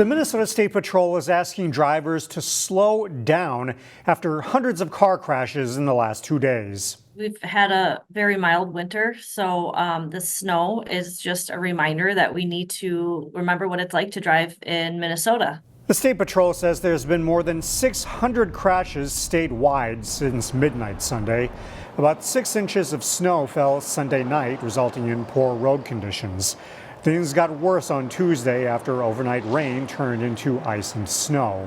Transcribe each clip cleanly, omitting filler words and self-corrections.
The Minnesota State Patrol is asking drivers to slow down after hundreds of car crashes in the last 2 days. We've had a very mild winter, so the snow is just a reminder that we need to remember what it's like to drive in Minnesota. The State Patrol says there's been more than 600 crashes statewide since midnight Sunday. About 6 inches of snow fell Sunday night, resulting in poor road conditions. Things got worse on Tuesday after overnight rain turned into ice and snow.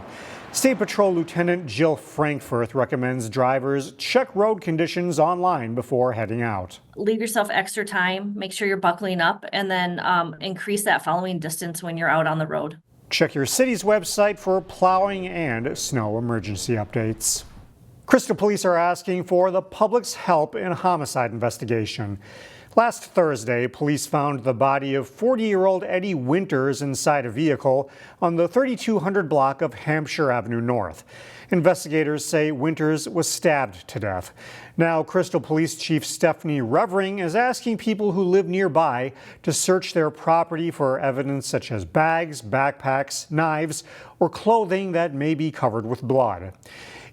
State Patrol Lieutenant Jill Frankfurth recommends drivers check road conditions online before heading out. Leave yourself extra time, make sure you're buckling up, and then increase that following distance when you're out on the road. Check your city's website for plowing and snow emergency updates. Crystal police are asking for the public's help in a homicide investigation. Last Thursday, police found the body of 40-year-old Eddie Winters inside a vehicle on the 3200 block of Hampshire Avenue North. Investigators say Winters was stabbed to death. Now, Crystal Police Chief Stephanie Revering is asking people who live nearby to search their property for evidence such as bags, backpacks, knives, or clothing that may be covered with blood.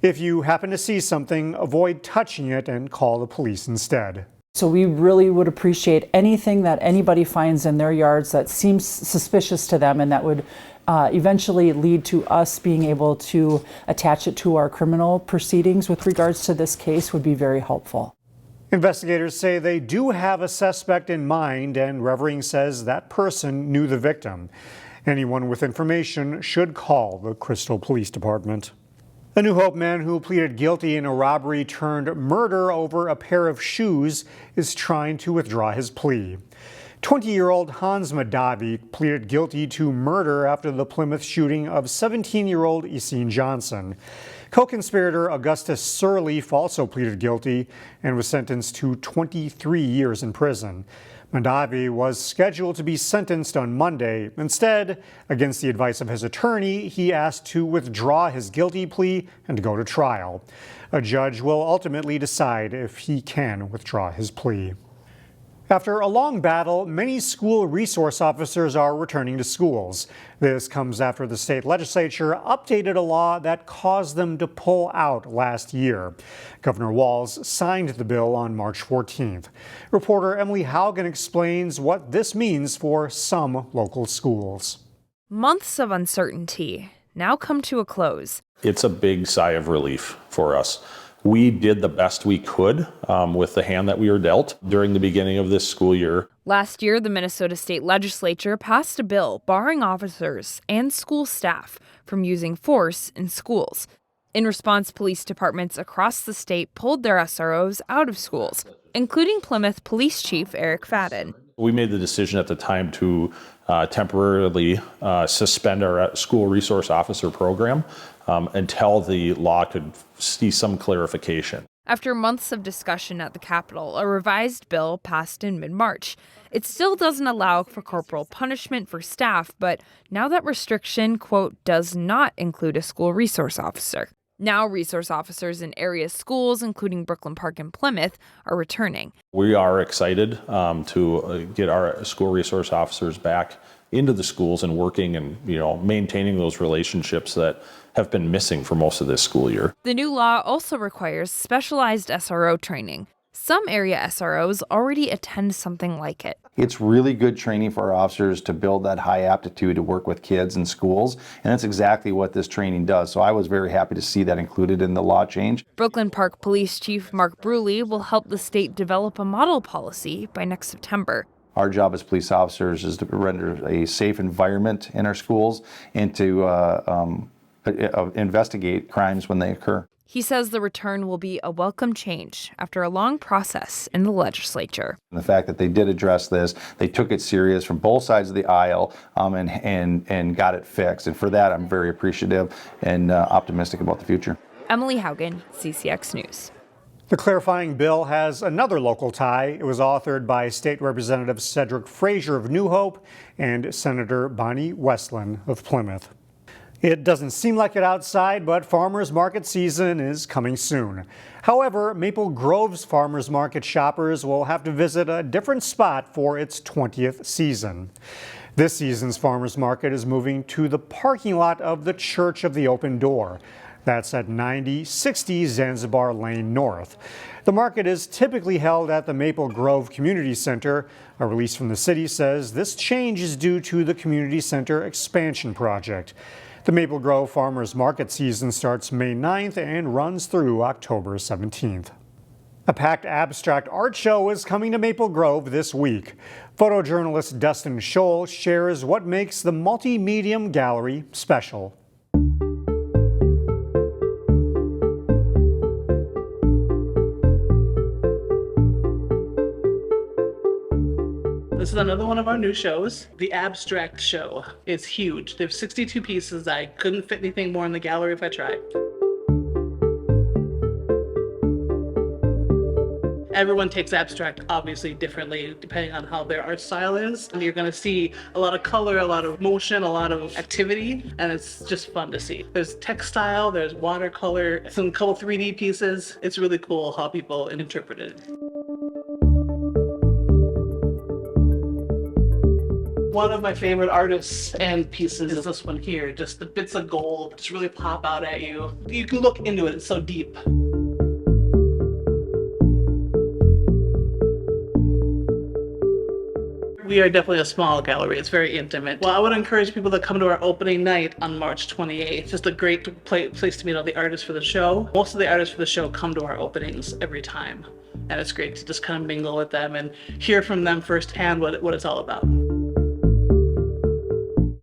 If you happen to see something, avoid touching it and call the police instead. So we really would appreciate anything that anybody finds in their yards that seems suspicious to them and that would eventually lead to us being able to attach it to our criminal proceedings with regards to this case would be very helpful. Investigators say they do have a suspect in mind, and Revering says that person knew the victim. Anyone with information should call the Crystal Police Department. A New Hope man who pleaded guilty in a robbery turned murder over a pair of shoes is trying to withdraw his plea. 20-year-old Hans Madavi pleaded guilty to murder after the Plymouth shooting of 17-year-old Essene Johnson. Co-conspirator Augustus Sirleaf also pleaded guilty and was sentenced to 23 years in prison. Madavi was scheduled to be sentenced on Monday. Instead, against the advice of his attorney, he asked to withdraw his guilty plea and go to trial. A judge will ultimately decide if he can withdraw his plea. After a long battle, many school resource officers are returning to schools. This comes after the state legislature updated a law that caused them to pull out last year. Governor Walz signed the bill on March 14th. Reporter Emily Haugen explains what this means for some local schools. Months of uncertainty now come to a close. It's a big sigh of relief for us. We did the best we could with the hand that we were dealt during the beginning of this school year. Last year, the Minnesota State Legislature passed a bill barring officers and school staff from using force in schools. In response, police departments across the state pulled their SROs out of schools, including Plymouth Police Chief Eric Fadden. We made the decision at the time to temporarily suspend our school resource officer program until the law could see some clarification. After months of discussion at the Capitol, a revised bill passed in mid-March. It still doesn't allow for corporal punishment for staff, but now that restriction, quote, does not include a school resource officer. Now resource officers in area schools, including Brooklyn Park and Plymouth, are returning. We are excited to get our school resource officers back into the schools and working and maintaining those relationships that have been missing for most of this school year. The new law also requires specialized SRO training. Some area SROs already attend something like it. It's really good training for our officers to build that high aptitude to work with kids in schools, and that's exactly what this training does. So I was very happy to see that included in the law change. Brooklyn Park Police Chief Mark Bruley will help the state develop a model policy by next September. Our job as police officers is to render a safe environment in our schools and to investigate crimes when they occur. He says the return will be a welcome change after a long process in the legislature. And the fact that they did address this, they took it serious from both sides of the aisle and got it fixed. And for that, I'm very appreciative and optimistic about the future. Emily Haugen, CCX News. The clarifying bill has another local tie. It was authored by State Representative Cedric Frazier of New Hope and Senator Bonnie Westland of Plymouth. It doesn't seem like it outside, but farmers market season is coming soon. However, Maple Grove's farmers market shoppers will have to visit a different spot for its 20th season. This season's farmers market is moving to the parking lot of the Church of the Open Door. That's at 9060 Zanzibar Lane North. The market is typically held at the Maple Grove Community Center. A release from the city says this change is due to the community center expansion project. The Maple Grove Farmers Market season starts May 9th and runs through October 17th. A packed abstract art show is coming to Maple Grove this week. Photojournalist Dustin Scholl shares what makes the MultiMedium Gallery special. This is another one of our new shows, the Abstract Show. It's huge. There's 62 pieces. I couldn't fit anything more in the gallery if I tried. Everyone takes abstract obviously differently depending on how their art style is. And you're gonna see a lot of color, a lot of motion, a lot of activity, and it's just fun to see. There's textile, there's watercolor, some couple 3D pieces. It's really cool how people interpret it. One of my favorite artists and pieces is this one here. Just the bits of gold just really pop out at you. You can look into it, it's so deep. We are definitely a small gallery. It's very intimate. Well, I would encourage people to come to our opening night on March 28th. Just a great place to meet all the artists for the show. Most of the artists for the show come to our openings every time. And it's great to just kind of mingle with them and hear from them firsthand what it's all about.